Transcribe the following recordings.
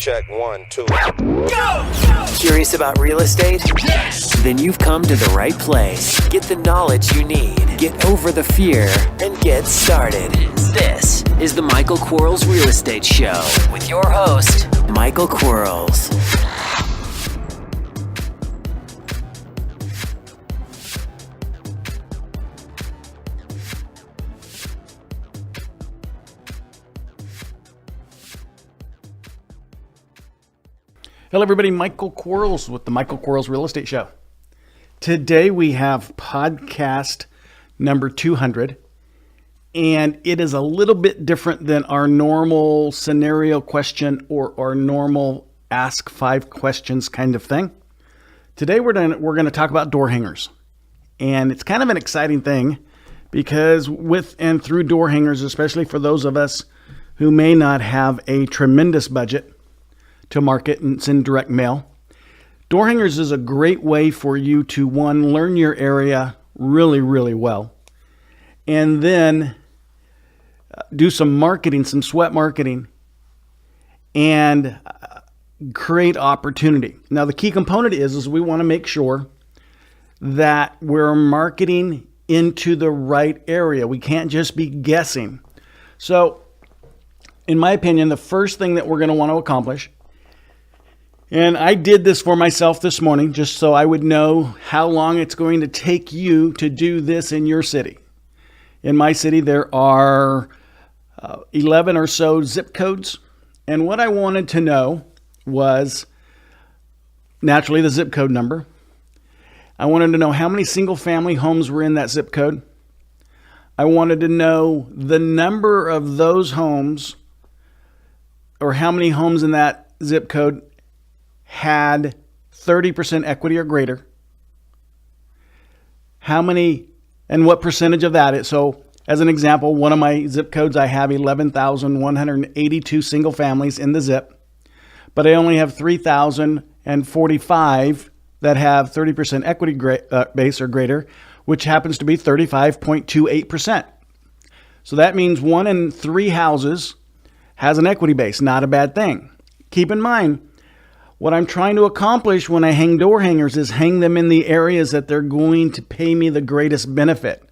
check, 1, 2. Curious about real estate? Yes! Then you've come to the right place. Get the knowledge you need, get over the fear, and get started. This is the Michael Quarles Real Estate Show with your host, Michael Quarles. Hello everybody, Michael Quarles with the Michael Quarles Real Estate Show. Today we have podcast number 200, and it is a little bit different than our normal scenario question or our normal ask 5 questions kind of thing. Today we're going to talk about door hangers, and it's kind of an exciting thing because with and through door hangers, especially for those of us who may not have a tremendous budget to market and it's in direct mail. Door hangers is a great way for you to, one, learn your area really, really well, and then do some marketing, some sweat marketing, and create opportunity. Now, the key component is we want to make sure that we're marketing into the right area. We can't just be guessing. So, in my opinion, the first thing that we're going to want to accomplish, and I did this for myself this morning just so I would know how long it's going to take you to do this in your city. In my city, there are 11 or so zip codes. And what I wanted to know was naturally the zip code number. I wanted to know how many single family homes were in that zip code. I wanted to know the number of those homes, or how many homes in that zip code had 30% equity or greater. How many and what percentage of that is. So as an example, one of my zip codes, I have 11,182 single families in the zip, but I only have 3,045 that have 30% equity base or greater, which happens to be 35.28%. So that means 1 in 3 houses has an equity base. Not a bad thing. Keep in mind, what I'm trying to accomplish when I hang door hangers is hang them in the areas that they're going to pay me the greatest benefit.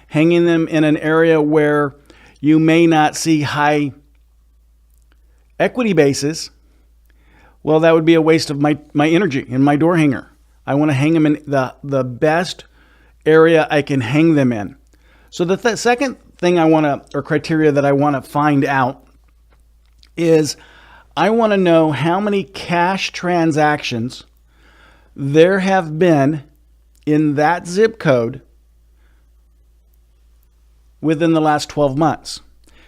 Hanging them in an area where you may not see high equity bases, well, that would be a waste of my energy in my door hanger. I want to hang them in the best area I can hang them in. So the second thing or criteria that I want to find out is I want to know how many cash transactions there have been in that zip code within the last 12 months.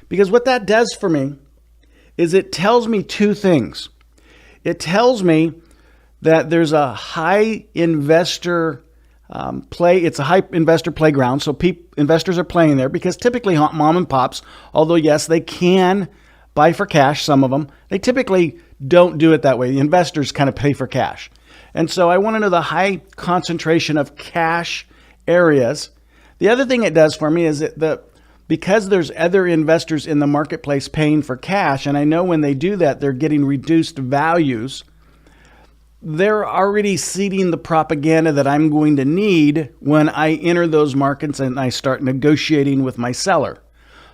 Because what that does for me is it tells me 2 things. It tells me that there's a high investor it's a high investor playground, so investors are playing there because typically mom and pops, although yes, they can buy for cash, some of them, they typically don't do it that way. The investors kind of pay for cash. And so I want to know the high concentration of cash areas. The other thing it does for me is because there's other investors in the marketplace paying for cash, and I know when they do that, they're getting reduced values, they're already seeding the propaganda that I'm going to need when I enter those markets and I start negotiating with my seller.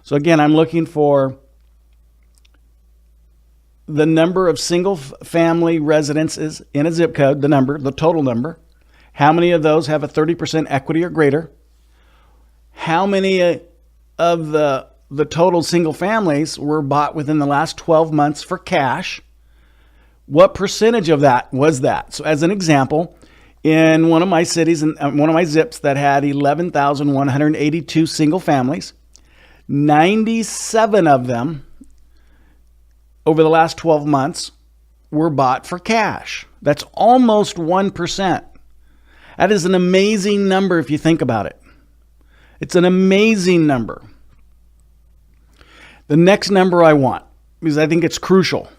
So again, I'm looking for the number of single family residences in a zip code, the total number. How many of those have a 30% equity or greater? How many of the total single families were bought within the last 12 months for cash? What percentage of that was that? So as an example, in one of my cities, one of my zips that had 11,182 single families, 97 of them over the last 12 months were bought for cash. That's almost 1%. That is an amazing number if you think about it. It's an amazing number. The next number I want, because I think it's crucial,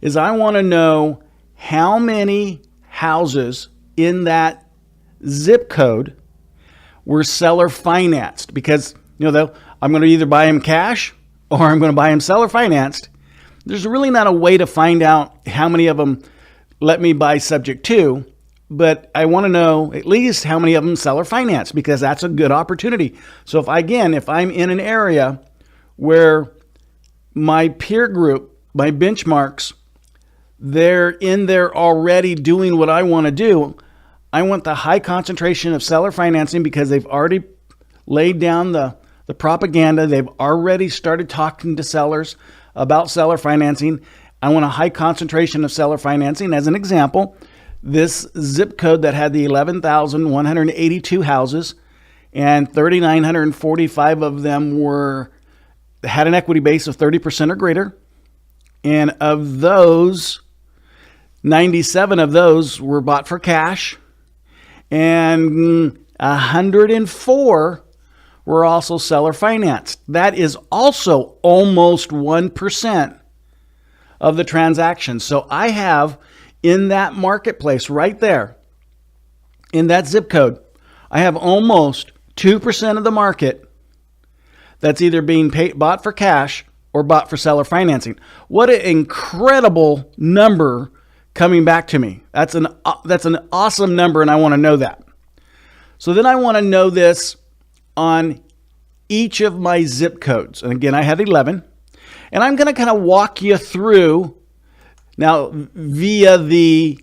is I want to know how many houses in that zip code were seller financed. Because, I'm going to either buy them cash or I'm going to buy them seller financed. there's really not a way to find out how many of them let me buy subject to, but I want to know at least how many of them seller finance, because that's a good opportunity. So if I'm in an area where my peer group, my benchmarks, they're in there already doing what I want to do, I want the high concentration of seller financing because they've already laid down the propaganda. They've already started talking to sellers about seller financing. I want a high concentration of seller financing. As an example, this zip code that had the 11,182 houses and 3,945 of them had an equity base of 30% or greater. And of those, 97 of those were bought for cash, and 104 were also seller financed. That is also almost 1% of the transactions. So I have in that marketplace right there, in that zip code, I have almost 2% of the market that's either being bought for cash or bought for seller financing. What an incredible number coming back to me. That's an awesome number, and I want to know that. So then I want to know this on each of my zip codes. And again, I had 11. And I'm going to kind of walk you through now via the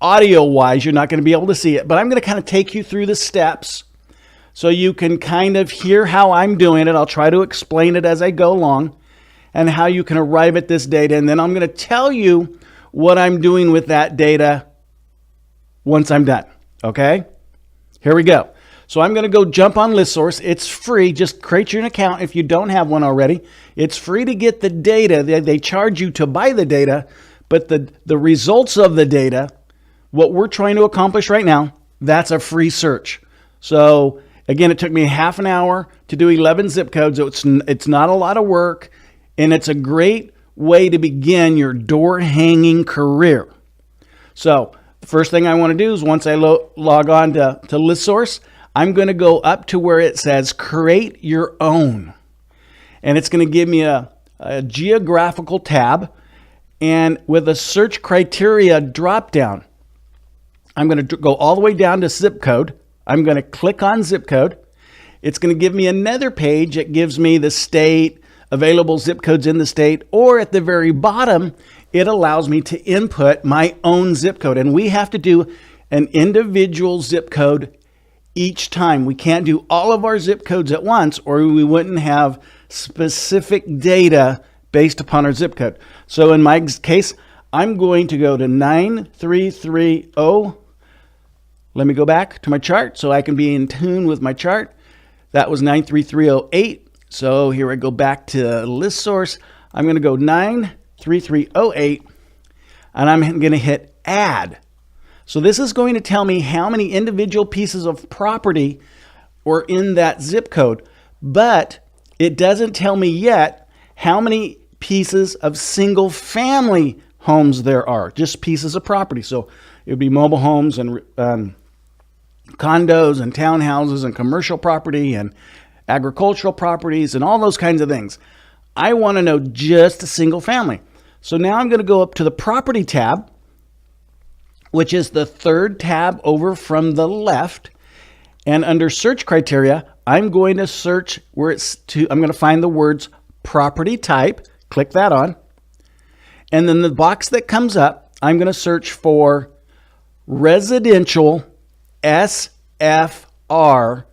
audio-wise, you're not going to be able to see it, but I'm going to kind of take you through the steps so you can kind of hear how I'm doing it. I'll try to explain it as I go along and how you can arrive at this data. And then I'm going to tell you what I'm doing with that data once I'm done. Okay? Here we go. So I'm going to go jump on ListSource. It's free. Just create your account if you don't have one already. It's free to get the data. They charge you to buy the data, but the results of the data, what we're trying to accomplish right now, that's a free search. So again, it took me half an hour to do 11 zip codes. It's not a lot of work, and it's a great way to begin your door hanging career. So the first thing I want to do is once I log on to ListSource, I'm going to go up to where it says create your own. And it's going to give me a geographical tab. And with a search criteria drop down, I'm going to go all the way down to zip code. I'm going to click on zip code. It's going to give me another page that gives me the state, available zip codes in the state, or at the very bottom, it allows me to input my own zip code. And we have to do an individual zip code each time. We can't do all of our zip codes at once, or we wouldn't have specific data based upon our zip code. So in my case, I'm going to go to 9330. Let me go back to my chart so I can be in tune with my chart. That was 93308. So here I go back to ListSource. I'm going to go 93308, and I'm going to hit add. So this is going to tell me how many individual pieces of property are in that zip code, but it doesn't tell me yet how many pieces of single family homes there are, just pieces of property. So it would be mobile homes and condos and townhouses and commercial property and agricultural properties and all those kinds of things. I want to know just a single family. So now I'm going to go up to the property tab, which is the third tab over from the left. And under search criteria, I'm going to search I'm going to find the words property type, click that on. And then the box that comes up, I'm going to search for residential SFR,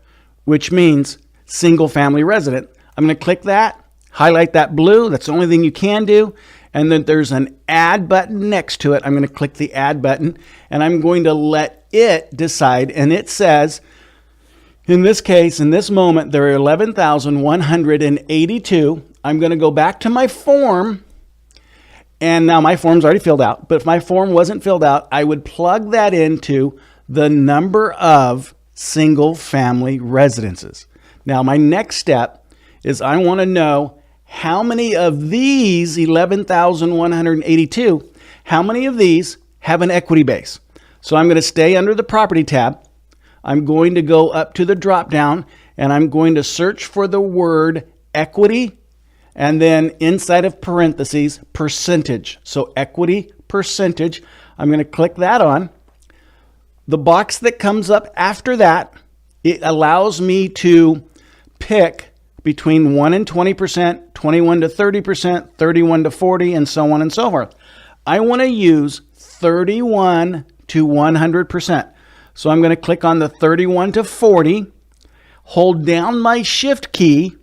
which means single family resident. I'm going to click that, highlight that blue. That's the only thing you can do. And then there's an add button next to it. I'm going to click the add button, and I'm going to let it decide. And it says, in this case, in this moment, there are 11,182. I'm going to go back to my form. And now my form's already filled out. But if my form wasn't filled out, I would plug that into the number of single family residences. Now, my next step is I want to know how many of these 11,182, how many of these have an equity base? So I'm going to stay under the property tab. I'm going to go up to the drop down, and I'm going to search for the word equity, and then inside of parentheses, percentage. So equity percentage, I'm going to click that on. The box that comes up after that, it allows me to pick between 1 and 20%, 21 to 30%, 31 to 40, and so on and so forth. I want to use 31 to 100%. So I'm going to click on the 31 to 40, hold down my shift key,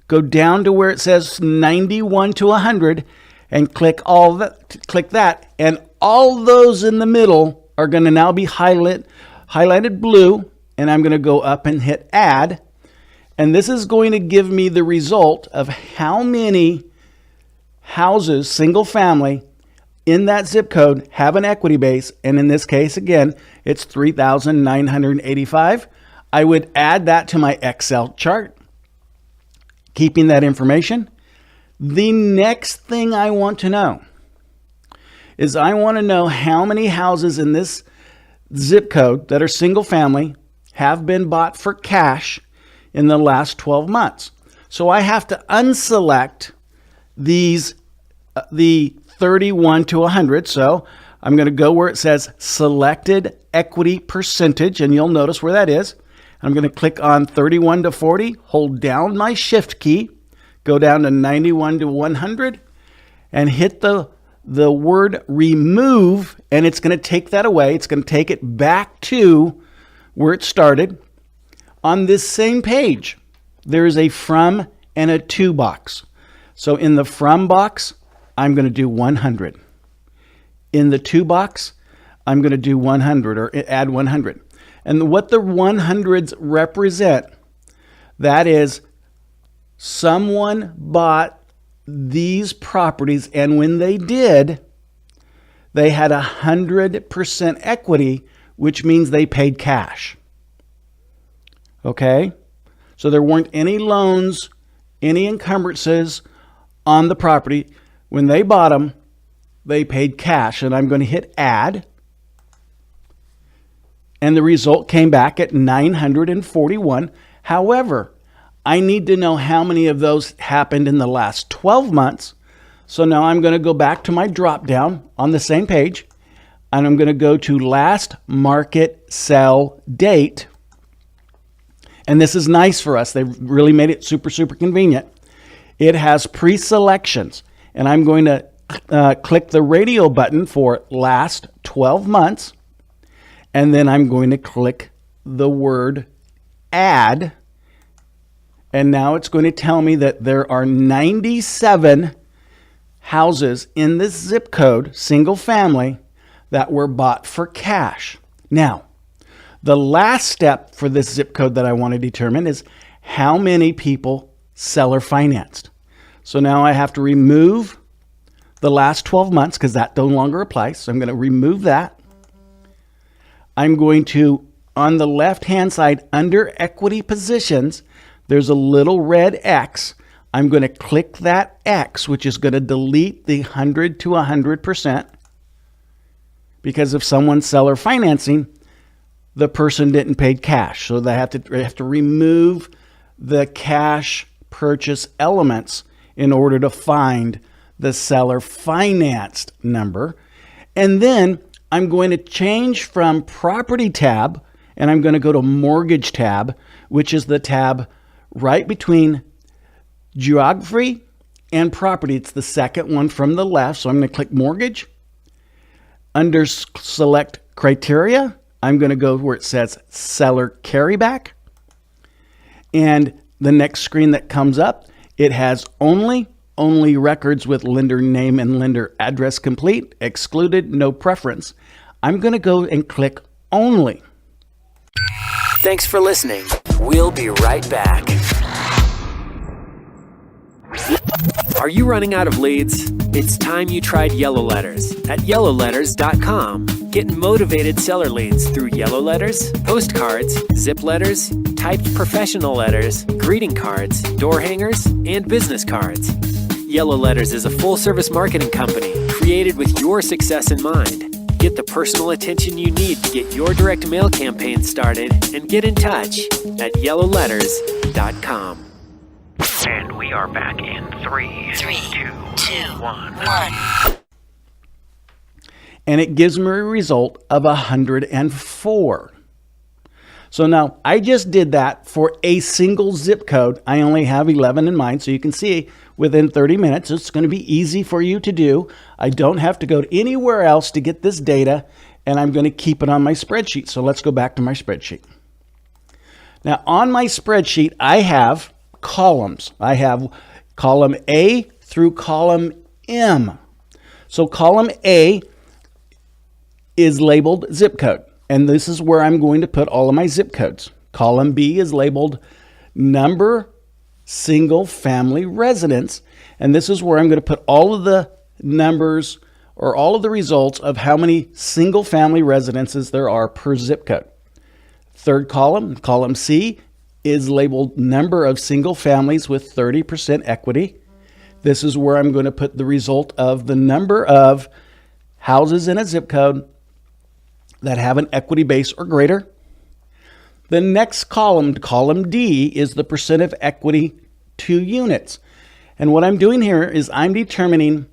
go down to where it says 91 to 100, and click that, and all those in the middle are going to now be highlighted blue, and I'm going to go up and hit add, and this is going to give me the result of how many houses, single family, in that zip code have an equity base, and in this case, again, it's 3,985. I would add that to my Excel chart, keeping that information. The next thing I want to know is I want to know how many houses in this zip code that are single family have been bought for cash in the last 12 months. So I have to unselect these, the 31 to 100. So I'm going to go where it says selected equity percentage, and you'll notice where that is. I'm going to click on 31 to 40, hold down my shift key, go down to 91 to 100, and hit the word remove, and it's going to take that away. It's going to take it back to where it started. On this same page, there is a from and a to box. So in the from box, I'm going to do 100. In the to box, I'm going to do 100 or add 100. And what the 100s represent, that is someone bought these properties, and when they did, they had 100% equity, which means they paid cash. Okay? So there weren't any loans, any encumbrances on the property. When they bought them, they paid cash, and I'm going to hit add. And the result came back at 941. However, I need to know how many of those happened in the last 12 months. So now I'm going to go back to my drop down on the same page, and I'm going to go to last market sell date. And this is nice for us. They've really made it super, super convenient. It has pre-selections, and I'm going to click the radio button for last 12 months. And then I'm going to click the word add. And now it's going to tell me that there are 97 houses in this zip code, single family, that were bought for cash. Now, the last step for this zip code that I want to determine is how many people seller financed. So now I have to remove the last 12 months because that no longer applies. So I'm going to remove that. I'm going to, on the left-hand side, under equity positions, there's a little red X. I'm going to click that X, which is going to delete the 100 to 100%. Because if someone's seller financing, the person didn't pay cash. So they have to remove the cash purchase elements in order to find the seller financed number. And then I'm going to change from property tab, and I'm going to go to mortgage tab, which is the tab right between geography and property. It's the second one from the left. So I'm going to click mortgage. Under select criteria, I'm going to go where it says seller carryback. And the next screen that comes up, it has only records with lender name and lender address complete, excluded, no preference. I'm going to go and click only. Thanks for listening. We'll be right back. Are you running out of leads? It's time you tried Yellow Letters at yellowletters.com. Get motivated seller leads through yellow letters, postcards, zip letters, typed professional letters, greeting cards, door hangers, and business cards. Yellow Letters is a full-service marketing company created with your success in mind. Get the personal attention you need to get your direct mail campaign started and get in touch at yellowletters.com. And we are back in 3, 2, 1. And it gives me a result of 104. So now I just did that for a single zip code. I only have 11 in mind, so you can see within 30 minutes, it's going to be easy for you to do. I don't have to go anywhere else to get this data, and I'm going to keep it on my spreadsheet. So let's go back to my spreadsheet. Now on my spreadsheet, I have columns. I have column A through column M. So column A is labeled zip code. And this is where I'm going to put all of my zip codes. Column B is labeled number single family residence. And this is where I'm going to put all of the numbers or all of the results of how many single family residences there are per zip code. Third column, column C, is labeled number of single families with 30% equity. This is where I'm going to put the result of the number of houses in a zip code that have an equity base or greater. The next column, column D, is the percent of equity to units. And what I'm doing here is I'm determining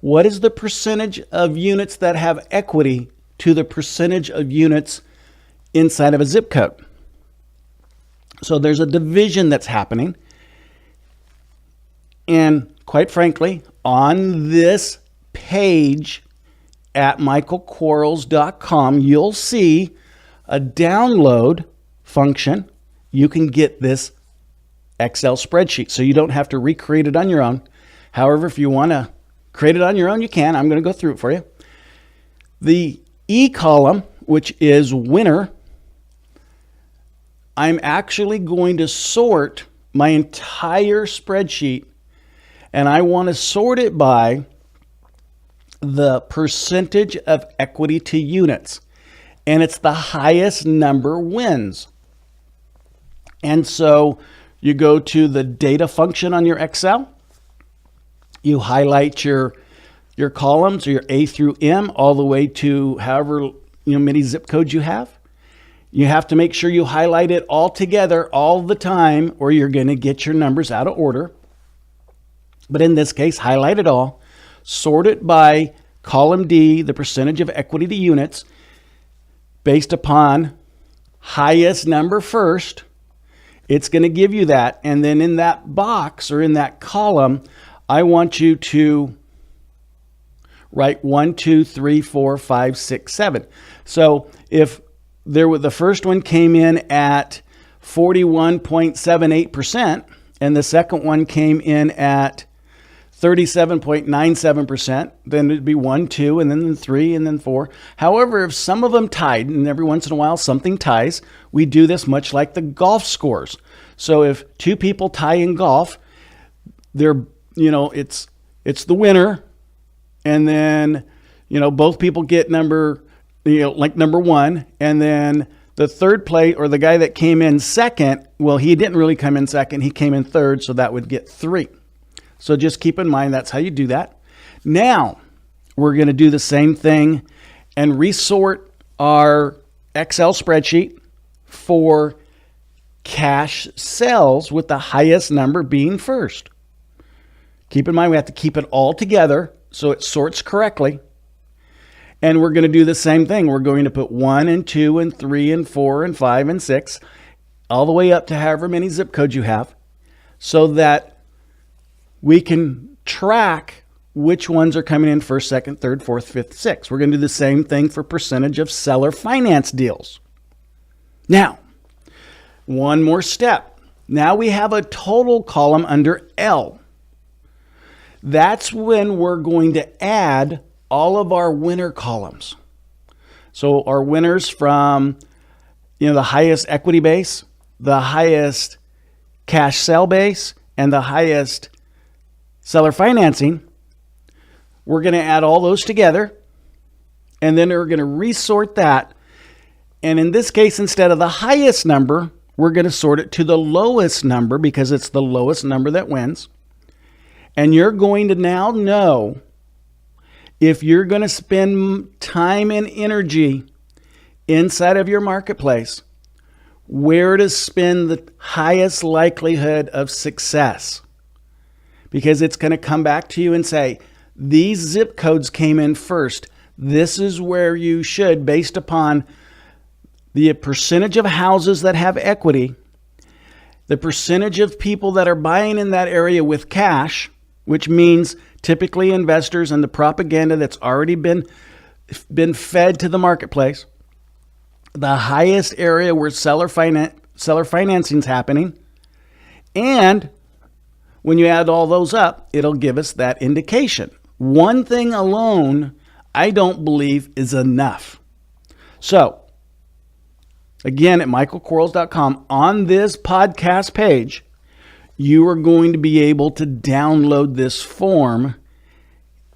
what is the percentage of units that have equity to the percentage of units inside of a zip code. So there's a division that's happening. And quite frankly, on this page at michaelquarles.com, you'll see a download function. You can get this Excel spreadsheet, so you don't have to recreate it on your own. However, if you want to create it on your own, you can. I'm going to go through it for you. The E column, which is winner, I'm actually going to sort my entire spreadsheet, and I want to sort it by the percentage of equity to units, and it's the highest number wins. And so you go to the data function on your Excel, you highlight your columns, or your A through M, all the way to however many zip codes you have. You have to make sure you highlight it all together all the time, or you're going to get your numbers out of order. But in this case, highlight it all. Sort it by column D, the percentage of equity to units, based upon highest number first. It's going to give you that. And then in that box or in that column, I want you to write 1, 2, 3, 4, 5, 6, 7. So if the first one came in at 41.78%, and the second one came in at 37.97%, then it'd be 1, 2, and then 3, and then 4. However, if some of them tied, and every once in a while something ties, we do this much like the golf scores. So if two people tie in golf, it's the winner, and then both people get number 1, and then the third place, or the guy that came in second, well, he didn't really come in second, he came in third, so that would get 3. So just keep in mind that's how you do that. Now, we're going to do the same thing and resort our Excel spreadsheet for cash sales, with the highest number being first. Keep in mind we have to keep it all together so it sorts correctly. And we're going to do the same thing. We're going to put 1 and 2 and 3 and 4 and 5 and 6, all the way up to however many zip codes you have, so that we can track which ones are coming in first, second, third, fourth, fifth, sixth. We're going to do the same thing for percentage of seller finance deals. Now, one more step. Now we have a total column under L. That's when we're going to add all of our winner columns. So our winners from the highest equity base, the highest cash sell base, and the highest seller financing, we're going to add all those together, and then we're going to resort that. And in this case, instead of the highest number, we're going to sort it to the lowest number, because it's the lowest number that wins. And you're going to now know if you're going to spend time and energy inside of your marketplace, where to spend the highest likelihood of success. Because it's going to come back to you and say, these zip codes came in first. This is where you should, based upon the percentage of houses that have equity, the percentage of people that are buying in that area with cash, which means typically investors, and the propaganda that's already been fed to the marketplace, the highest area where seller financing is happening, and when you add all those up, it'll give us that indication. One thing alone, I don't believe, is enough. So, again, at michaelquarles.com, on this podcast page, you are going to be able to download this form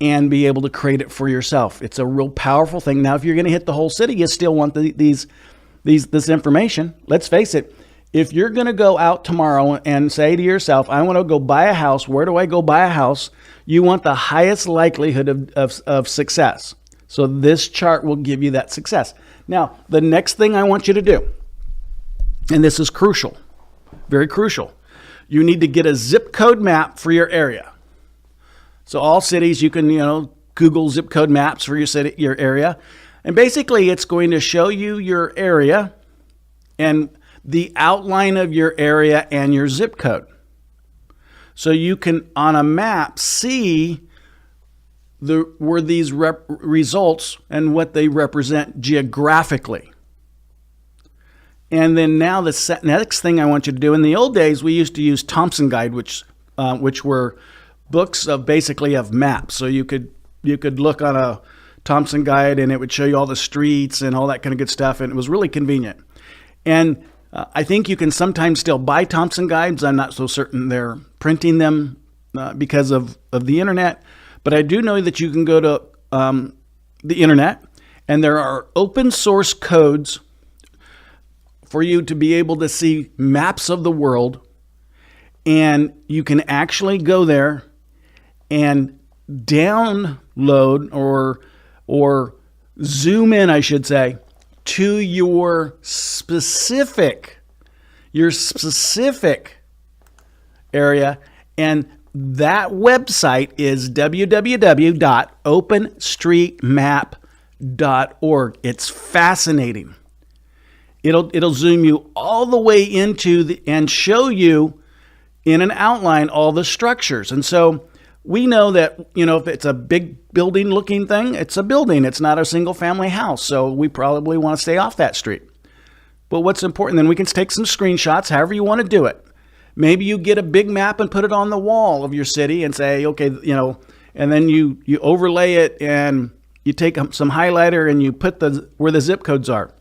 and be able to create it for yourself. It's a real powerful thing. Now, if you're going to hit the whole city, you still want this information. Let's face it. If you're going to go out tomorrow and say to yourself, I want to go buy a house, where do I go buy a house? You want the highest likelihood of success. So this chart will give you that success. Now, the next thing I want you to do, and this is crucial, very crucial, you need to get a zip code map for your area. So all cities, you can, Google zip code maps for your city, your area. And basically, it's going to show you your area and the outline of your area and your zip code. So you can, on a map, see where these results and what they represent geographically. And then now the next thing I want you to do, in the old days, we used to use Thompson Guide, which were books of maps. So you could look on a Thompson Guide and it would show you all the streets and all that kind of good stuff. And it was really convenient. And I think you can sometimes still buy Thompson Guides. I'm not so certain they're printing them because of the internet. But I do know that you can go to the internet, and there are open source codes for you to be able to see maps of the world. And you can actually go there and download or zoom in, I should say, to your specific area. And that website is www.openstreetmap.org. It's fascinating. It'll zoom you all the way into and show you in an outline all the structures. And so we know that, if it's a big building looking thing, it's a building. It's not a single family house. So we probably want to stay off that street. But what's important, then we can take some screenshots, however you want to do it. Maybe you get a big map and put it on the wall of your city and say, okay, and then you overlay it and you take some highlighter and you put where the zip codes are.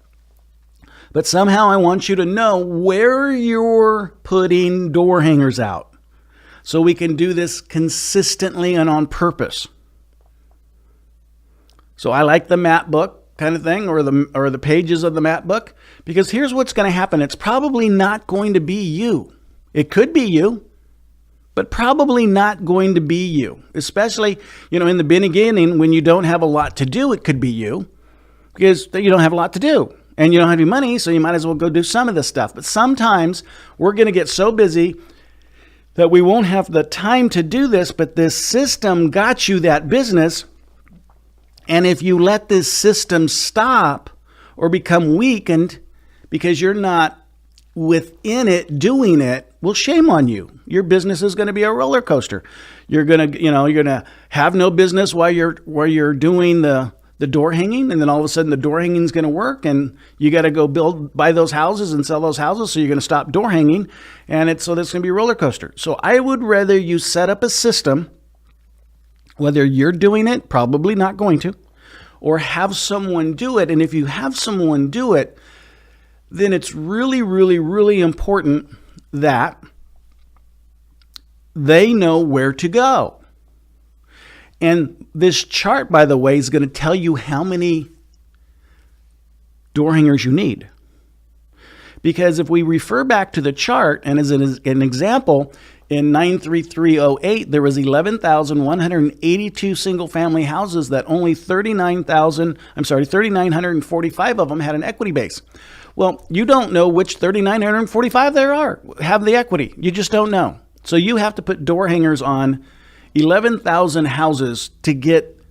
But somehow I want you to know where you're putting door hangers out, so we can do this consistently and on purpose. So I like the map book kind of thing, or the pages of the map book, because here's what's going to happen. It's probably not going to be you. It could be you, but probably not going to be you. Especially, in the beginning when you don't have a lot to do, it could be you, because you don't have a lot to do. And you don't have any money, so you might as well go do some of this stuff. But sometimes we're going to get so busy that we won't have the time to do this, but this system got you that business. And if you let this system stop or become weakened because you're not within it doing it, well, shame on you. Your business is going to be a roller coaster. You're going to have no business while you're doing the door hanging, and then all of a sudden the door hanging is going to work, and you got to go buy those houses and sell those houses, so you're going to stop door hanging, and so that's going to be a roller coaster. So I would rather you set up a system, whether you're doing it, probably not going to, or have someone do it. And if you have someone do it, then it's really, really, really important that they know where to go. And this chart, by the way, is going to tell you how many door hangers you need. Because if we refer back to the chart, and as an example, In 93308, there was 11,182 single-family houses that only 3,945 of them had an equity base. Well, you don't know which 3,945 there are have the equity. You just don't know. So you have to put door hangers on 11,000 houses to get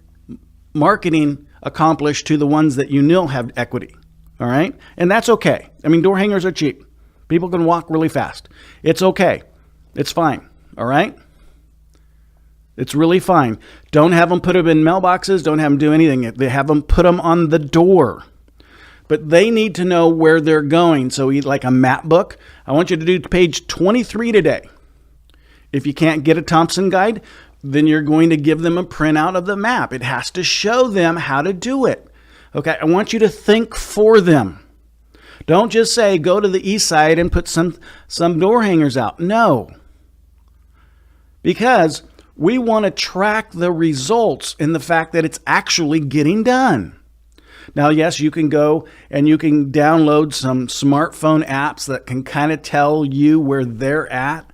marketing accomplished to the ones that you know have equity. All right? And that's okay. I mean, door hangers are cheap. People can walk really fast. It's okay. It's fine. All right? It's really fine. Don't have them put them in mailboxes. Don't have them do anything. They have them put them on the door. But they need to know where they're going. So like a map book, I want you to do page 23 today. If you can't get a Thompson guide, then you're going to give them a printout of the map. It has to show them how to do it. Okay, I want you to think for them. Don't just say, go to the east side and put some door hangers out. No. Because we want to track the results in the fact that it's actually getting done. Now, yes, you can go and you can download some smartphone apps that can kind of tell you where they're at.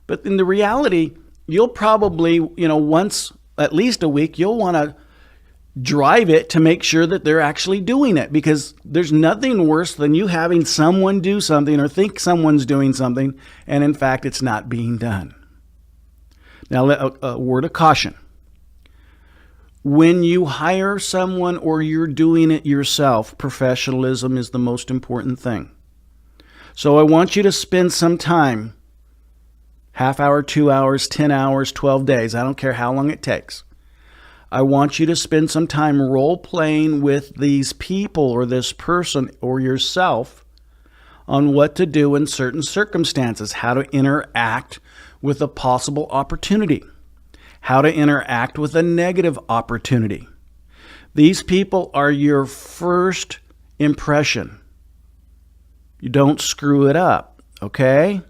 But in the reality, you'll probably, once, at least a week, you'll want to drive it to make sure that they're actually doing it, because there's nothing worse than you having someone do something or think someone's doing something, and in fact, it's not being done. Now, a word of caution. When you hire someone or you're doing it yourself, professionalism is the most important thing. So I want you to spend some time, half hour, 2 hours, 10 hours, 12 days. I don't care how long it takes. I want you to spend some time role-playing with these people or this person or yourself on what to do in certain circumstances, how to interact with a possible opportunity, how to interact with a negative opportunity. These people are your first impression. You don't screw it up, okay?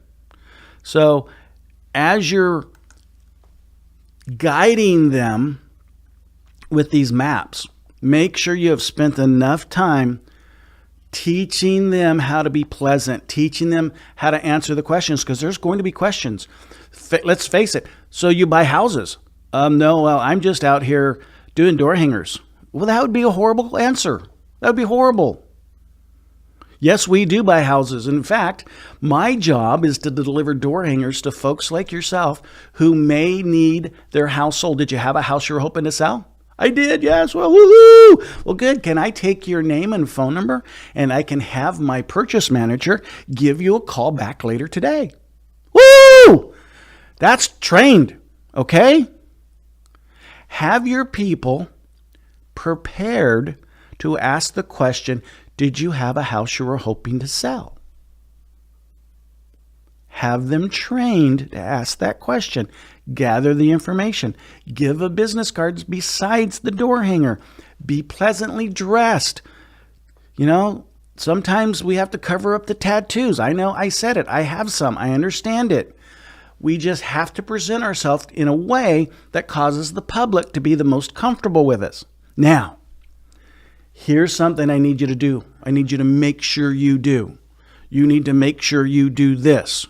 So as you're guiding them with these maps, make sure you have spent enough time teaching them how to be pleasant, teaching them how to answer the questions, because there's going to be questions. Let's face it. So you buy houses. No, well, I'm just out here doing door hangers. Well, that would be a horrible answer. That would be horrible. Yes, we do buy houses. In fact, my job is to deliver door hangers to folks like yourself who may need their house sold. Did you have a house you're hoping to sell? I did, yes. Well, woohoo! Well, good. Can I take your name and phone number, and I can have my purchase manager give you a call back later today? Woo! That's trained, okay? Have your people prepared to ask the question, did you have a house you were hoping to sell? Have them trained to ask that question. Gather the information. Give a business card besides the door hanger. Be pleasantly dressed. Sometimes we have to cover up the tattoos. I know, I said it. I have some. I understand it. We just have to present ourselves in a way that causes the public to be the most comfortable with us. Now, here's something I need you to do. I need you to make sure you do. You need to make sure you do this.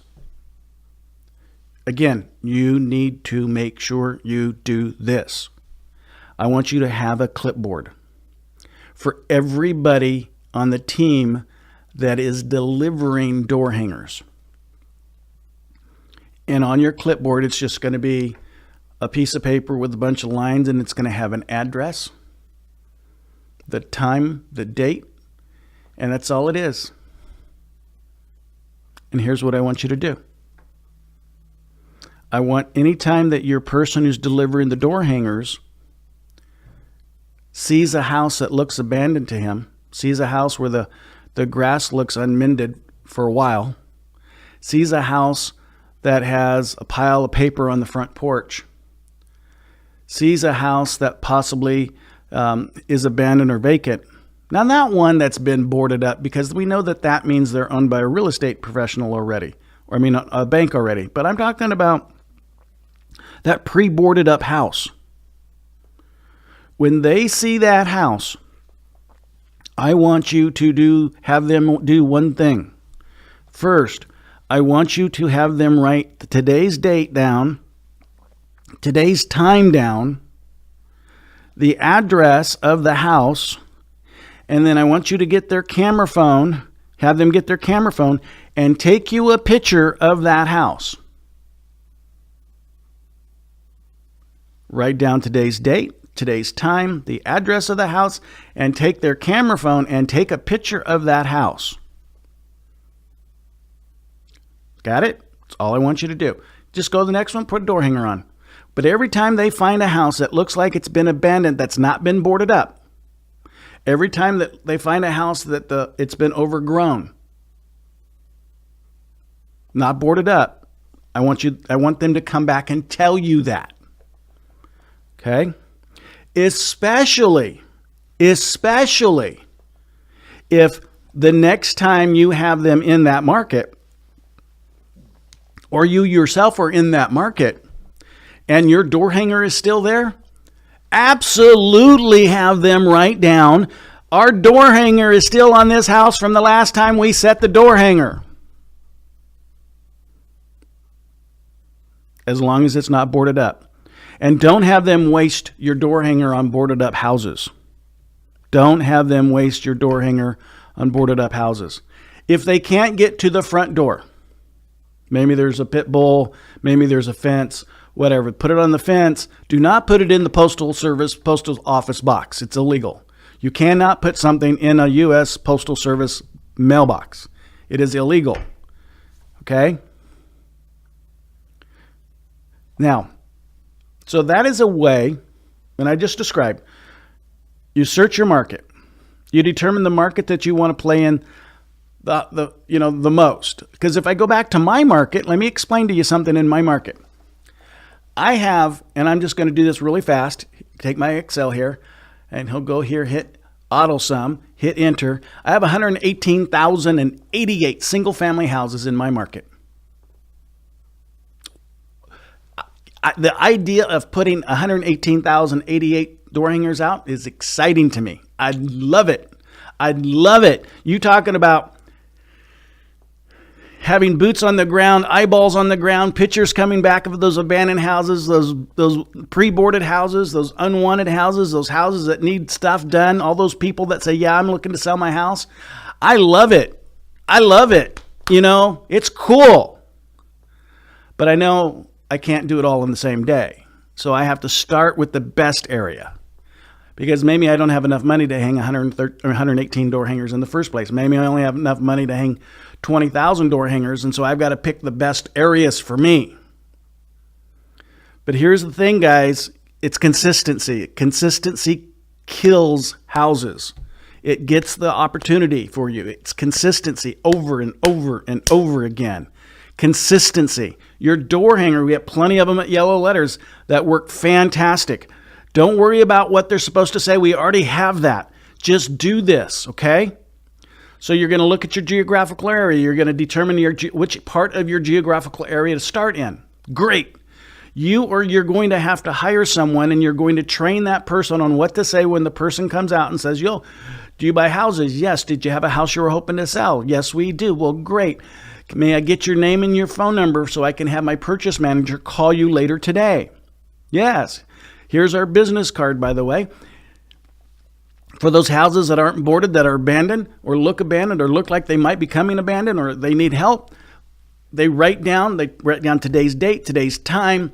Again, you need to make sure you do this. I want you to have a clipboard for everybody on the team that is delivering door hangers. And on your clipboard, it's just going to be a piece of paper with a bunch of lines, and it's going to have an address, the time, the date, and that's all it is. And here's what I want you to do. I want any time that your person who's delivering the door hangers sees a house that looks abandoned to him, sees a house where the grass looks unmended for a while, sees a house that has a pile of paper on the front porch, sees a house that possibly is abandoned or vacant. Now, not one that's been boarded up, because we know that means they're owned by a real estate professional already, or a bank already. But I'm talking about that pre-boarded up house. When they see that house, I want you to have them do one thing. First, I want you to have them write today's date down, today's time down, the address of the house, and then I want you to get their camera phone, have them get their camera phone, and take you a picture of that house. Write down today's date, today's time, the address of the house, and take their camera phone and take a picture of that house. Got it? That's all I want you to do. Just go to the next one, put a door hanger on. But every time they find a house that looks like it's been abandoned, that's not been boarded up, every time that they find a house that it's been overgrown, not boarded up, I want them to come back and tell you that. Okay? Especially if the next time you have them in that market, or you yourself are in that market, and your door hanger is still there, absolutely have them write down, our door hanger is still on this house from the last time we set the door hanger. As long as it's not boarded up. And don't have them waste your door hanger on boarded up houses. Don't have them waste your door hanger on boarded up houses. If they can't get to the front door, maybe there's a pit bull, maybe there's a fence, whatever, put it on the fence. Do not put it in the postal office box. It's illegal. You cannot put something in a U.S. Postal Service mailbox. It is illegal. Okay? Now, so that is a way, and I just described, you search your market. You determine the market that you want to play in the most. Because if I go back to my market, let me explain to you something in my market. I have, and I'm just going to do this really fast, take my Excel here, and he'll go here, hit auto sum, hit enter. I have 118,088 single family houses in my market. The idea of putting 118,088 door hangers out is exciting to me. I love it. I love it. You talking about having boots on the ground, eyeballs on the ground, pictures coming back of those abandoned houses, those pre-boarded houses, those unwanted houses, those houses that need stuff done, all those people that say, yeah, I'm looking to sell my house. I love it. I love it. It's cool. But I know I can't do it all in the same day. So I have to start with the best area. Because maybe I don't have enough money to hang 118 door hangers in the first place. Maybe I only have enough money to hang 20,000 door hangers, and so I've got to pick the best areas for me. But here's the thing, guys. It's consistency. Consistency kills houses. It gets the opportunity for you. It's consistency over and over and over again. Consistency. Your door hanger, we have plenty of them at Yellow Letters that work fantastic. Don't worry about what they're supposed to say. We already have that. Just do this, okay? So you're going to look at your geographical area. You're going to determine which part of your geographical area to start in. Great. You're going to have to hire someone, and you're going to train that person on what to say when the person comes out and says, do you buy houses? Yes. Did you have a house you were hoping to sell? Yes, we do. Well, great. May I get your name and your phone number so I can have my purchase manager call you later today? Yes. Here's our business card, by the way. For those houses that aren't boarded, that are abandoned or look like they might be coming abandoned or they need help, they write down today's date, today's time,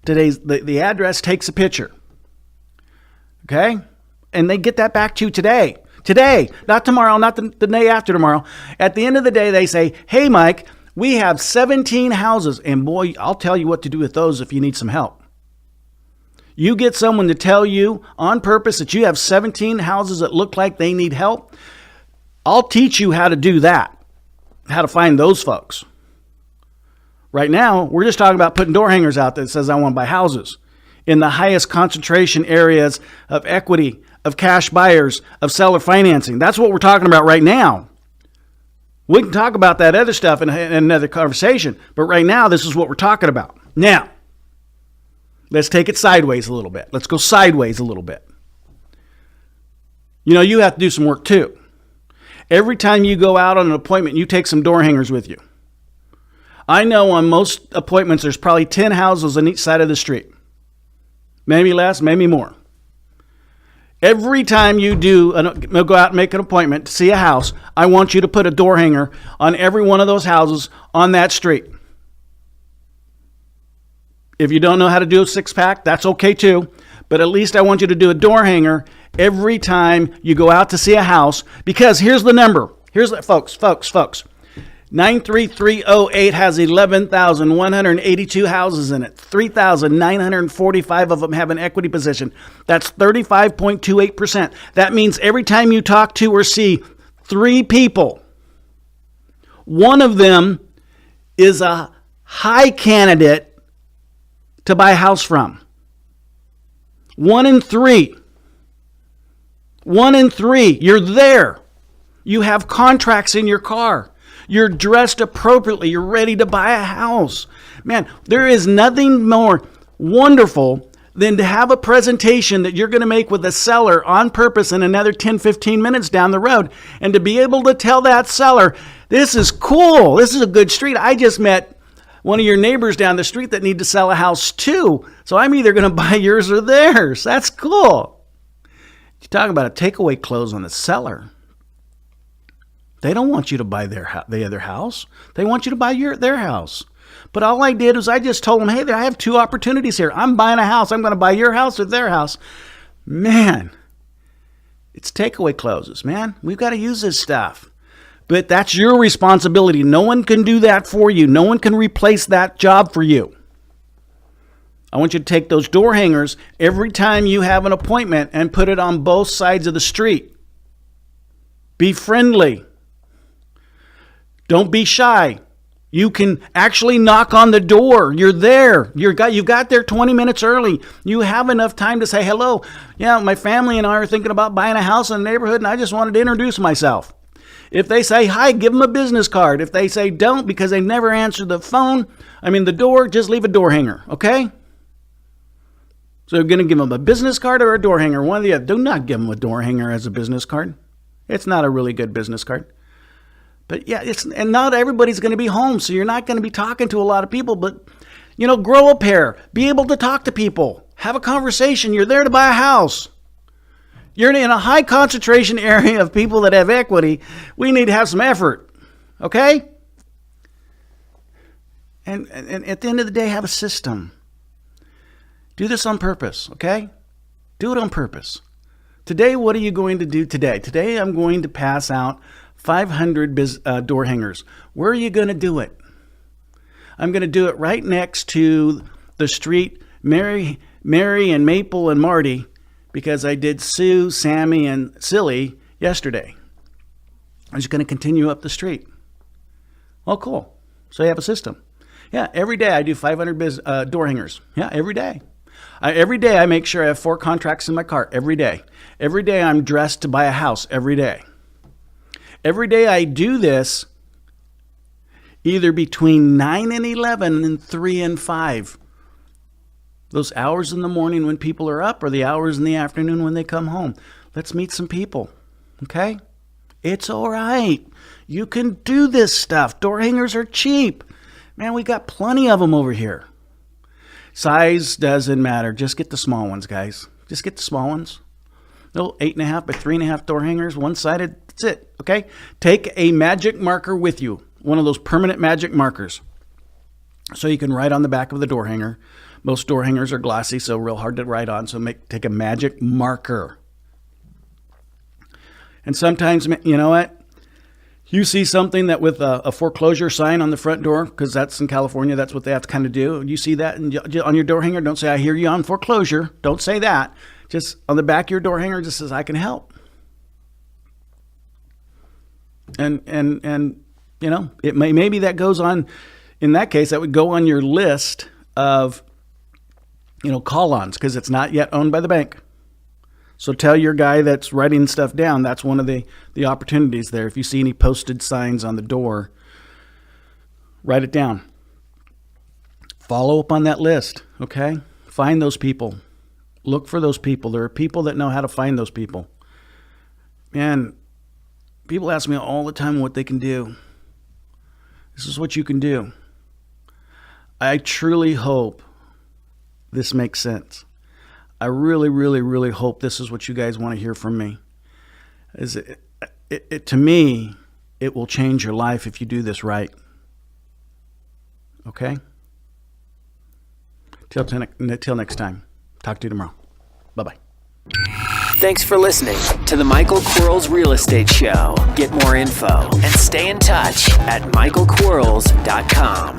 the address, takes a picture. Okay? And they get that back to you today. Today, not tomorrow, not the day after tomorrow. At the end of the day, they say, hey, Mike, we have 17 houses. And boy, I'll tell you what to do with those if you need some help. You get someone to tell you on purpose that you have 17 houses that look like they need help. I'll teach you how to do that, how to find those folks. Right now, we're just talking about putting door hangers out that says I want to buy houses in the highest concentration areas of equity, of cash buyers, of seller financing. That's what we're talking about right now. We can talk about that other stuff in another conversation, but right now, this is what we're talking about. Now, let's take it sideways a little bit. Let's go sideways a little bit. You have to do some work too. Every time you go out on an appointment, you take some door hangers with you. I know on most appointments, there's probably 10 houses on each side of the street. Maybe less, maybe more. Every time you go out and make an appointment to see a house, I want you to put a door hanger on every one of those houses on that street. If you don't know how to do a 6-pack, that's okay too. But at least I want you to do a door hanger every time you go out to see a house. Because here's the number. Folks. 93308 has 11,182 houses in it. 3,945 of them have an equity position. That's 35.28%. That means every time you talk to or see 3 people, one of them is a high candidate to buy a house from. 1 in 3. 1 in 3. You're there. You have contracts in your car. You're dressed appropriately. You're ready to buy a house. Man, there is nothing more wonderful than to have a presentation that you're going to make with a seller on purpose in another 10, 15 minutes down the road. And to be able to tell that seller, this is cool. This is a good street. I just met one of your neighbors down the street that need to sell a house too. So I'm either going to buy yours or theirs. That's cool. You talk about a takeaway close on the seller. They don't want you to buy the other house. They want you to buy their house. But all I did was I just told them, hey, I have 2 opportunities here. I'm buying a house. I'm going to buy your house or their house. Man, it's takeaway closes, man. We've got to use this stuff. But that's your responsibility. No one can do that for you. No one can replace that job for you. I want you to take those door hangers every time you have an appointment and put it on both sides of the street. Be friendly. Don't be shy. You can actually knock on the door. You're there. You've got there 20 minutes early. You have enough time to say, hello. Yeah, my family and I are thinking about buying a house in the neighborhood, and I just wanted to introduce myself. If they say hi, give them a business card. If they say don't because they never answered the door, just leave a door hanger, okay? So you're going to give them a business card or a door hanger, one or the other. Do not give them a door hanger as a business card. It's not a really good business card. But yeah, and not everybody's going to be home, so you're not going to be talking to a lot of people. But, grow a pair. Be able to talk to people. Have a conversation. You're there to buy a house. You're in a high concentration area of people that have equity. We need to have some effort. Okay? And at the end of the day, have a system. Do this on purpose, okay? Do it on purpose. Today, what are you going to do today? Today, I'm going to pass out 500 door hangers. Where are you going to do it? I'm going to do it right next to the street Mary and Maple and Marty, because I did Sue, Sammy, and Silly yesterday. I'm just going to continue up the street. Oh, cool. So you have a system. Yeah, every day I do 500 door hangers. Yeah, every day. Every day I make sure I have 4 contracts in my cart. Every day. Every day I'm dressed to buy a house. Every day. Every day I do this either between 9 and 11 and 3 and 5. Those hours in the morning when people are up or the hours in the afternoon when they come home. Let's meet some people. Okay? It's all right. You can do this stuff. Door hangers are cheap. Man, we got plenty of them over here. Size doesn't matter. Just get the small ones, guys. Just get the small ones. Little 8.5 by 3.5 door hangers, one-sided. That's it. Okay? Take a magic marker with you. One of those permanent magic markers. So you can write on the back of the door hanger. Most door hangers are glossy, so real hard to write on. So take a magic marker. And sometimes, you know what? You see something that with a foreclosure sign on the front door, because that's in California, that's what they have to kind of do. You see that on your door hanger, don't say, I hear you on foreclosure. Don't say that. Just on the back of your door hanger, just says, I can help. And it maybe that goes on, in that case, that would go on your list of, call-ons, because it's not yet owned by the bank. So tell your guy that's writing stuff down, that's one of the opportunities there. If you see any posted signs on the door, write it down. Follow up on that list, okay? Find those people. Look for those people. There are people that know how to find those people. Man, people ask me all the time what they can do. This is what you can do. I truly hope this makes sense. I really, really, really hope this is what you guys want to hear from me. To me, it will change your life if you do this right. Okay? Till next time. Talk to you tomorrow. Bye-bye. Thanks for listening to the Michael Quarles Real Estate Show. Get more info and stay in touch at michaelquarles.com.